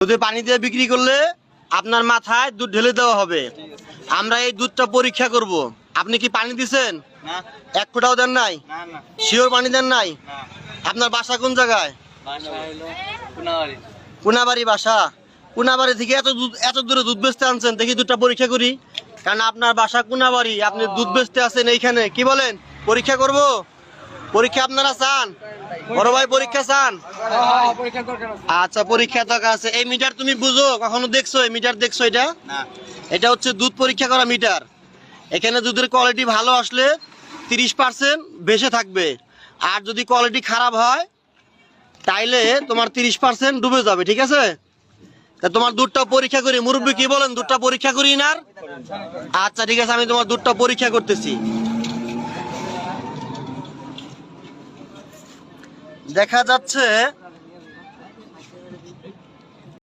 দুধে পানি দিয়ে বিক্রি করলে আপনার মাথায় দুধ ঢেলে দেওয়া হবে। আমরা এই দুধটা পরীক্ষা করব। আপনি কি পানি দিছেন? না। এক ফোঁটাও দেন নাই? না না। শিওর পানি দেন নাই? না। আপনার বাসা কোন জায়গায়? বাসা হলো কোনাবাড়ি। কোনাবাড়ি বাসা। কোনাবাড়ি থেকে এত দূরে দুধ বেচতে আনছেন, দেখি দুধটা পরীক্ষা করি। কারণ আপনার বাসা কোনাবাড়ি, আপনি দুধ বেচতে আছেন এইখানে, কি বলেন? পরীক্ষা করব? পরীক্ষা আপনারা চান? বড় ভাই পরীক্ষা চান? আচ্ছা, পরীক্ষা দরকার আছে। এই মিটার তুমি বুঝো, কখনো দেখছো এই মিটার? দেখছো এটা? না। এটা হচ্ছে দুধ পরীক্ষা করা মিটার। এখানে দুধের কোয়ালিটি ভালো আসলে 30% বেঁচে থাকবে, আর যদি কোয়ালিটি খারাপ হয় তাইলে তোমার 30% ডুবে যাবে। ঠিক আছে? তা তোমার দুধটা পরীক্ষা করি। মুরব্বী কি বলেন, দুধটা পরীক্ষা করি না? আচ্ছা ঠিক আছে, আমি তোমার দুধটা পরীক্ষা করতেছি। দেখা যাচ্ছে